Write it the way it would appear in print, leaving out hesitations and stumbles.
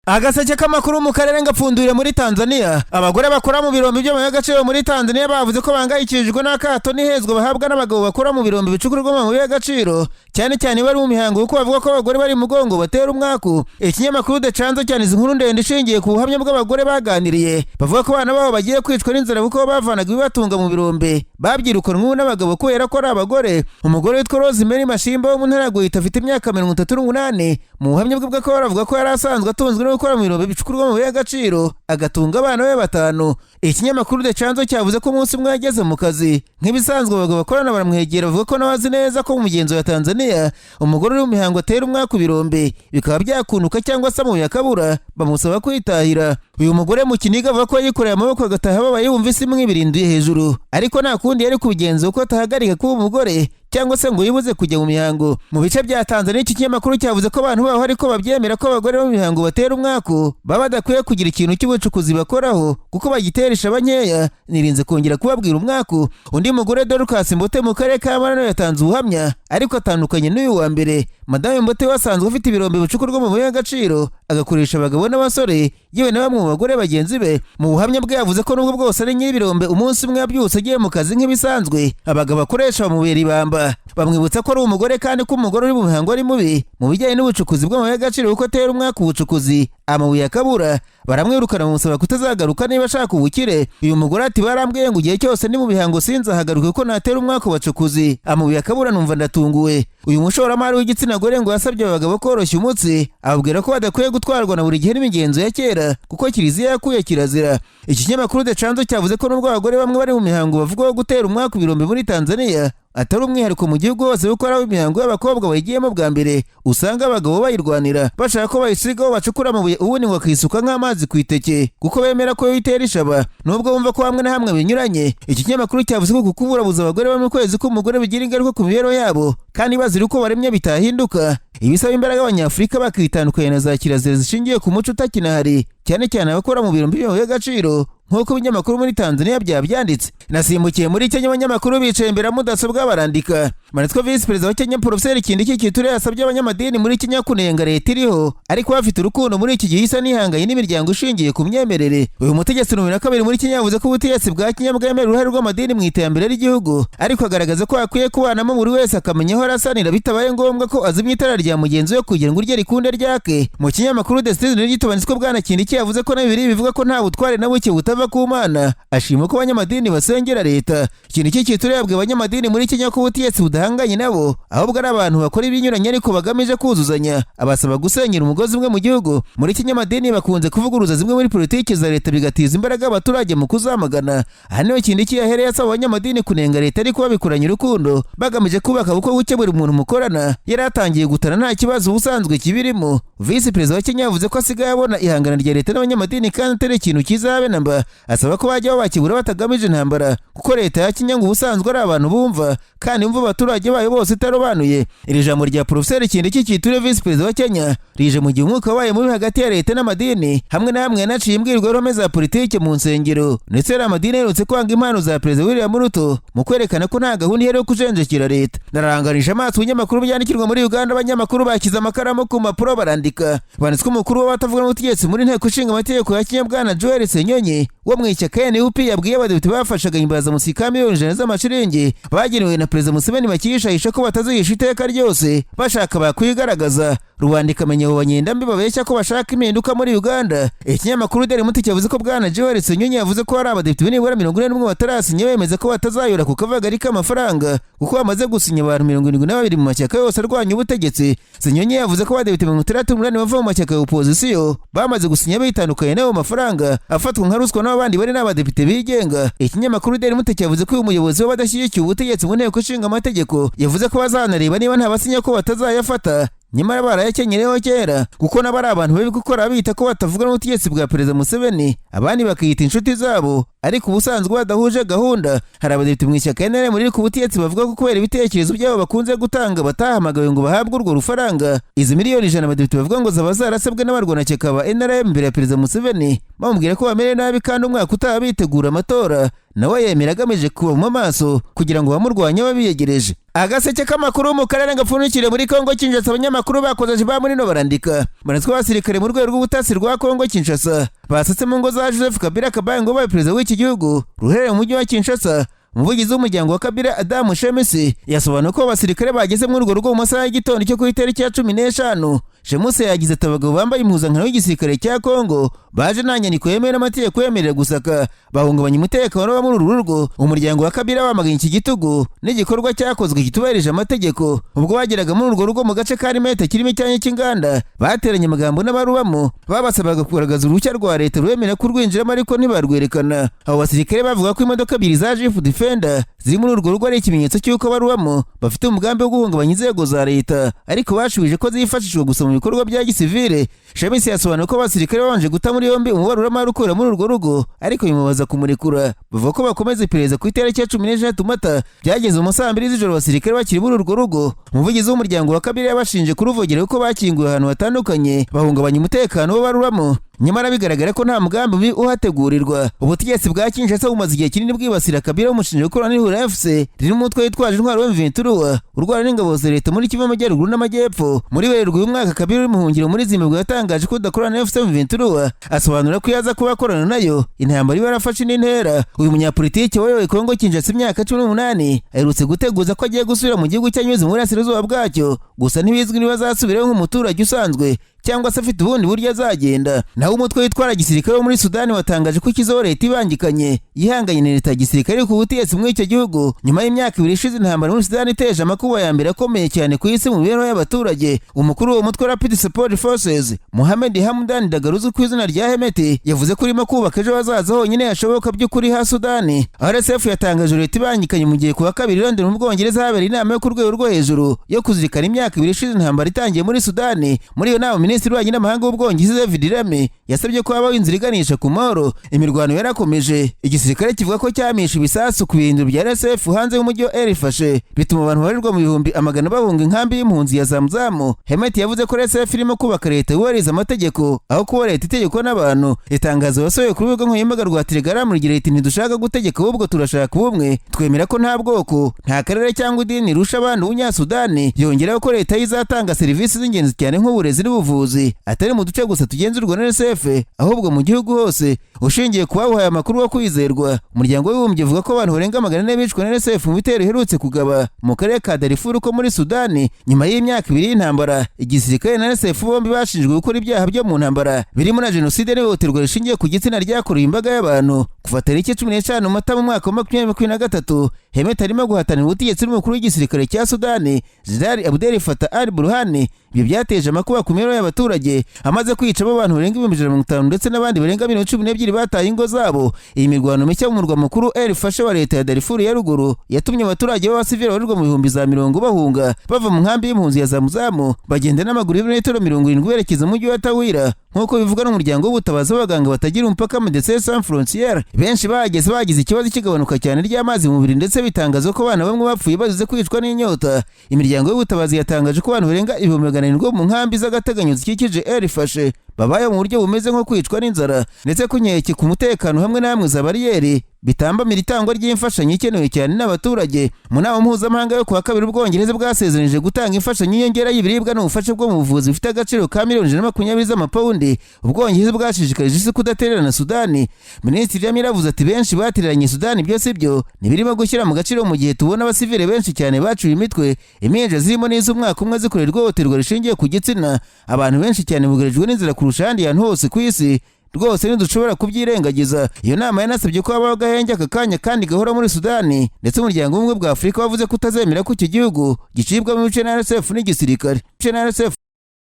Agaseke k'amakuru mu karere nga pfundura muri Tanzania. Abagore bakora mu birombe byo mu y'agaciro muri Tanzania bavuze ko bangayikijwe n'akato n'ihezwa bahabwa n'abagabo bakora mu birombe bicukurwa mu y'agaciro, cyane cyane bari mu mihango, kuko bavuga ko abagore bari mu mugongo batera umwaku. Ikinyamakuru de canzo cyane inkuru ndende ishingiye ku buhamya bw'abagore baganiriye, bavuga ko abana babo bagiye kwicwa n'inzara kuko bavanaga ibibatunga mu birombe babyirukanwe n'abagabo kubera ko ari abagore. Umugore witwa Rosemary Mashimba wo mu ntara guhita afite imyaka 38. Mu buhamya bwe ko baravuga ko yari asanzwe atunzwe no gukora mu birombe bicukurwa mu y'agaciro, agatunga abana be 5. Ikinyamakuru de canzo cyavuze ko umunsi umwe yageze mu kazi nk'ibisanzwe, abagabo bakorana baramwegera bavuga ko nawazi neza ko mu mugenzo wa Tanzania umugore uri mu mihango atera umwaka birombe bikaba byakunuka cyangwa se mu yakabura bamusaba kwitahira. Uyu mugore mu Kiniga avuga ko yikoreye amaboko agataha babaye yumva isi imwe birinduye hejuru, ariko nta kundi yari kubigenza uko atahagarika kuba umugore cyangwa se ngo yibuze kujya mu mihango. Mu bice bya Tanzania iki kinyamakuru cyavuze ko abantu baho ariko babyemera ko abagore bo mu mihango batera umwako baba badakwiye kugira ikintu cy'ubucukuzi bakoraho kuko bagiteresha abanyeya. Nirinze kongera kubabwira umwako. Undi mugore Dorcas Mbote mu karere ka Marano yatanze ubuhamya ariko atandukanye n'uyu wa mbere. Madame Mbote wasanzwe ufite ibirombe bicukurwa mu y'agaciro agakoresha abagabo n'abasore yewe na bamwe mu bagore bagenzi be. Mu buhamya bwe yavuze ko nubwo bwose ari nyir'ibirombe umunsi umwe yabyutse agiye mu kazi nk'ibisanzwe abagabo bakoresha bamubera ibamba, bamwibutsa ko ari umugore kandi ko umugore uri mu mihango ari mubi mu bijyanye n'ubucukuzi bw'amabuye y'agaciro kuko atera umwaka ubucukuzi amabuye akabura. Baramwirukana bamusaba kutazagaruka niba ashaka ubukire. Uyu mugore ati barambwiye ngo igihe cyose ni mu bihango sinzahagaruke ko natera umwaka ubucukuzi amabuye akabura, numva ndatunguwe. Uyu mushoramari w'igitsina gore ngo yasabye abagabo koroshya umutsi, ababwira ko badakwiye gutwarwa na buri gihe n'imigenzo ya kera kuko kiliziya yakuye kirazira. Iki kinyamakuru de canzo cyavuze ko nubwo abagore bamwe bari mu mihango bavuga gutera umwaka ibirombe muri Tanzania atari umwihariko mu gihugu hose kuko ari imihango y'abakobwa bayigiyemo bwa mbere usanga abagabo bayirwanira bashaka ko bayisigaho bacukura amabuye ubundi ngo akisuka nk'amazi ku iteke kuko bemera ko yitera ishaba, nubwo bumva ko hamwe na hamwe binyuranye. Iki kinyamakuru cyavuze ko kuburabuza abagore bo mu kwezi k'umugore bigira ingaruka ku mibereho yabo kandi bazira uko baremye bitahinduka. Ibisaba imbaraga abanyafurika bakitandukanye na za kirazira zishingiye ku muco utakinahari, cyane cyane abakora mu birombe by'agaciro nk'uko ibinyamakuru muri Tanzania byabyanditse. Nasimbukiye muri Kenya, abanyamakuru bicaye imbere ya mudasobwa barandika. Manitwa Vice Perezida wa Kenya Professor Kindiki Kithure yasabye abanyamadini muri Kenya kunenga leta iriho ariko bafite urukundo muri iki gihe isa n'ihanganye n'imiryango ishingiye ku myemerere. Uyu mutegetsi no 2 muri Kenya yavuze ko ubutegetsi bwa Kenya bwemera uruhare rw'amadini mu iterambere ry'igihugu, ariko agaragaza ko akwiye kubanamo buri wese akamenya aho arasanira bitabaye ngombwa ko azimya itara rya mugenzi we kugira ngo urye rikunde ryake. Mu kinyamakuru The Citizen n'igitobanitswe bwana Kindiki yavuze ko n'ibiri bivuga ko nta butware na buke butava ku Mana, ashima ko abanyamadini basengera leta. Kindiki Kithure yabwiye abanyamadini muri Kenya ko ubutegetsi budahanganye nabo ahubwo ari abantu bakora ibinyuranye ariko bagamije kuzuzanya, abasaba gusenyera umugozi umwe mu gihugu. Muri Kenya amadini bakunze kuvuguruza zimwe muri politiki za leta bigatiza imbaraga abaturage mu kuzamagana. Aha niho Kindiki yahereye asaba abanyamadini kunenga leta ariko babikoranye urukundo bagamije kubaka uko buke buri muntu mukorana yari atangiye gutana nta kibazo ubusanzwe kibirimo. Vice Perezida wa Kenya yavuze ko asigaye abona ihangana rya leta n'abanyamadini kandi atari ikintu kizabe namba, asaba ko bajya bakibura batagamije intambara kuko leta ya Kenya ngo ubusanzwe ari abantu bumva kandi umva abaturage bayo bose itarobanuye. Iri jambo rya Professor Kindiki Kithure Vice Perezida wa Kenya rije mu gihe umwuka wabaye mubi hagati ya leta n'amadini, hamwe na hamwe yanaciye imbwirwaruhame za politike mu nsengero ndetse n'amadini yerutse kwanga impano za Perezida William Ruto mu kwerekana ko nta gahunda ihari yo kujenjekera leta. Naranganisha amaso ibinyamakuru byandikirwa muri Uganda, abanyamakuru bakiza amakaramu ku mpapuro barandika. Banditswe umukuru w'abatavuga n'ubutegetsi muri nteko ishinga amategeko ya Kenya bwana Joel Senyonyi wo mu ishyaka NUP yabwiye abadepite bafashaga imbaza musika miliyoni 100 z'amashiringi bagenewe na Perezida Museveni bakishahisha ko batazihisha iteka ryose bashaka bakwigaragaza. Rubanda ikamenya abo banyendambi babeshya ko bashaka impinduka muri Uganda. Ikinyamakuru Daily Monitor cyavuze ko bwana Joel Senyonyi yavuze ko hari abadepite nibura 41 batarasinye bemeza ko batazayura ku kavagari k'amafaranga kuko bamaze gusinya abantu 72 mu mashyaka yose arwanya ubutegetsi. Senyonyi yavuze ko abadepite 38 bava mu mashyaka ya opposition bamaze gusinya bitandukanye n'abo mafaranga afatwa nka ruswa n'abandi bari n'abadepite bigenga. Ikinyamakuru Daily Monitor cyavuze ko uyu muyobozi w'abadashyigikiye ubutegetsi mu nteko ishinga amategeko yavuze ko bazanareba niba nta basinya ko batazayafata nyamara barayakenyereho kera kuko nabo ari abantu babi gukora bita ko batavuga n'ubutegetsi bwa Perezida Museveni, abandi bakiyita inshuti zabo ariko ubusanzwe badahuje gahunda. Hari abadepite mu ishyaka NRM muri ku butegetsi bavuga ko kubera ibitekerezo byabo bakunze gutanga batahamagawe ngo bahabwe urwo rufaranga. Izi miliyoni 100 abadepite bavuga ngo zaba zarasabwe n'abarwanashyaka ba NRM mbere ya Perezida Museveni bamubwira ko bamerewe nabi kandi umwaka utaha bitegura amatora. Nawe yemera agamije kubama amaso kugira ngo bamurwanye babiyegereje. Agaseke k'amakuru mu karere gapfundikire muri Kongo Kinshasa, abanyamakuru bakoze ba muri no barandika banatwe abasirikare mu rwego rw'ubutasi rwa Kongo Kinshasa basatse mu ngo za Joseph Kabila Kabange ngo babe perezida w'iki gihugu ruherereye mu mujyi wa Kinshasa. Umuvugizi w'umuryango wa Kabila Adamu Shemisi yasobanuye ko abasirikare bageze muri urwo rugo mu masaha y'igitondo cyo ku itariki ya 15. Shemuse yagize ati abagabo bambaye impuzankano y'igisirikare cya Kongo baje nta nyandiko yemewe n'amategeko yemerera gusaka bahungabanya umutekano wo muri uru rugo. Umuryango wa Kabila wamaganye iki gitugu n'igikorwa cyakozwe kitubahirije amategeko. Ubwo bageraga muri urwo rugo mu gace ka Rimete kirimo icyanya cy'inganda bateranye amagambo n'abarubamo babasabaga kugaragaza uruhushya rwa leta rwemera kurwinjiramo ariko ntibarwerekana. Abo basirikare bavuga ko imodoka 2 za Jeep Defender ziri muri urwo rugo ari ikimenyetso cy'uko barubamo bafite umugambi wo guhungabanya inzego za leta, ariko bashubije ko zifashishwa gusa mu bikorwa bya gisivile. Shamisi yasobanuye ko abasirikare babanje guta muri yombi umubaruramari ukora muri urwo rugo ariko bimubaza kumurekura. Bavuga ko bakomeza iperereza ku itariki ya 16 Mata byageze mu saa 2 z'ijoro abasirikare bakiri muri urwo rugo. Umuvugizi w'umuryango wa Kabila yabashinje kuruvogera ko bakinguye ahantu hatandukanye bahungabanya umutekano w'abaruramo, nyamara bigaragara ko nta mugambi uhategurirwa. Ubutegetsi bwa Kinshasa bumaze igihe kinini bwibasira Kabila umushinja gukorana n'ihuriro FC riri mu mutwe witwaje intwaro w'M23 urwana n'ingabo za leta muri Kivu y'Amajyaruguru n'Amajyepfo. Muri Werurwe uyu mwaka Kabila uri muhungiro muri Zimbabwe yatangaje ko udakorana na FC M23, asobanura ko yaza kuba akorana nayo intambara ibarafashe n'intera. Uyu munyapolitiki wayoboye Kongo Kinshasa imyaka 18 aherutse guteguza ko agiye gusubira mu gihugu cyanyuze muri Burasirazuba bwacyo, gusa ntibizwi niba azasubirayo nk'umuturage usanzwe cyangwa se afite ubundi buryo azagenda. Naho umutwe witwara gisirikare wo muri Sudani watangaje ko ikizo leta ibangikanye yihanganye na leta gisirikare ku butegetsi muri icyo gihugu nyuma y'imyaka 2 ishize intambara muri Sudani iteje amakuba ya mbere akomeye cyane ku isi mu mibereho y'abaturage. Umukuru w'uwo mutwe Rapid Support Forces Mohamed Hamdan Dagalo uzwi ku izina rya Hemeti yavuze ko urimo kubaka ejo hazaza honyine hashoboka by'ukuri ha Sudani. RSF yatangaje leta ibangikanye mu gihe kuwa kabiri London mu Bwongereza habera inama yo ku rwego rwo hejuru yo kuzirikana imyaka 2 ishize intambara itangiye muri Sudani. Muri iyo nama Minisitiri w'Ububanyi n'Amahanga w'Ubwongereza David Lammy yasabye ko habaho inzira iganisha ku mahoro. Imirwano yarakomeje, igisirikare kivuga ko cyamisha ibisasu ku birindiro bya RSF hanze y'umujyi wa Elfashe bituma abantu barirwa mu bihumbi amagana bahunga inkambi y'impunzi ya Zamzamu. Hemeti yavuze ko RSF irimo kubaka leta yubahiriza amategeko aho kuba leta itegekwa n'abantu. Itangazo yasohoye ku rubuga nkoranyambaga rwa Telegram rigira riti ntidushaka gutegeka ahubwo turashaka ubumwe, twemera ko nta bwoko nta karere cyangwa idini rusha abantu b'Unyasudani. Yongeraho ko leta izatanga serivisi z'ingenzi cyane nk'uburezi n'ubuvuzi atari mu duce gusa tugenzurwa na RSF ahubwo mu gihugu hose. Ushingiye ku bahaye amakuru wo kwizerwa, umuryango w'Abibumbye uvuga ko abantu barenga 400 bicwa na RSF mu bitero iherutse kugaba mu karere ka Darfur ko muri Sudani nyuma y'imyaka 2 y'intambara. Igisirikare na RSF bombi bashinjwe gukora ibyaha byo mu ntambara birimo na jenoside n'ihohoterwa rishingiye ku gitsina ryakorewe imbaga y'abantu. Kuva tariki 15 Mata mu mwaka wa 2023 Hemeti arimo guhatanira ubutegetsi n'umukuru w'igisirikare cya Sudani General Abdel Fattah al-Burhan. Ibyo byateje amakuba ku mibereho y'abaturage amaze kwica abantu barenga 150 ndetse n'abandi barenga 12 bataye ingo zabo. Iyi mirwano mishya mu murwa mukuru Elfashe wa leta ya Darfur ya ruguru yatumye abaturage b'abasivili barirwa mu bihumbi za 100 bahunga bava mu nkambi y'impunzi ya Zamzamu bagenda n'amaguru ibirometero 70 berekeza mu mujyi wa Twahirwa nk'uko bivuga n'umuryango w'ubutabazi w'abaganga batagira umupaka Médecins Sans Frontières. Benshi bagize ikibazo kigabanuka cyane ry'amazi mu mubiri ndetse bitangaza ko abana bamwe bapfuye bazize kwicwa n'inyota. Imiryango y'ubutabazi yatangaje ko abantu barenga 700 mu nkambi z'agateganyo zikikije Elfashe babaye mu buryo bumeze nko kwicwa n'inzara ndetse kunyeke ku mutekano hamwe na hamwe za bariyeri bitambamira itangwa ry'imfashanyo ikenewe cyane n'abaturage. Mu nama mpuzamahanga yo kuwa kabiri Ubwongereza bwasezeranije gutanga imfashanyo y'inyongera y'ibiribwa n'ubufasha bwo mu buvuzi bifite agaciro ka miliyoni 120 z'amapawundi. Ubwongereza bwashishikarije isi kudatererana Sudani. Minisitiri Lammy yavuze ati benshi batereranye Sudani byose byo nibirimo gushyira mu gaciro mu gihe tubona abasivile benshi cyane bacuye imitwe, impinja zirimo n'iz'umwaka umwe zikorerwa ihohoterwa rishingiye ku gitsina. Abantu benshi cyane bugarijwe n'inzira kurusha ahandi hantu hose ku isi, rwose ntidushobora kubyirengagiza. Iyo nama yanasabye ko habaho agahenge aka kanya kandi gahora muri Sudani, ndetse umuryango w'ubumwe bwa Afurika wavuze ko utazemera ko icyo gihugu gicibwamo ibice na RSF n'igisirikare.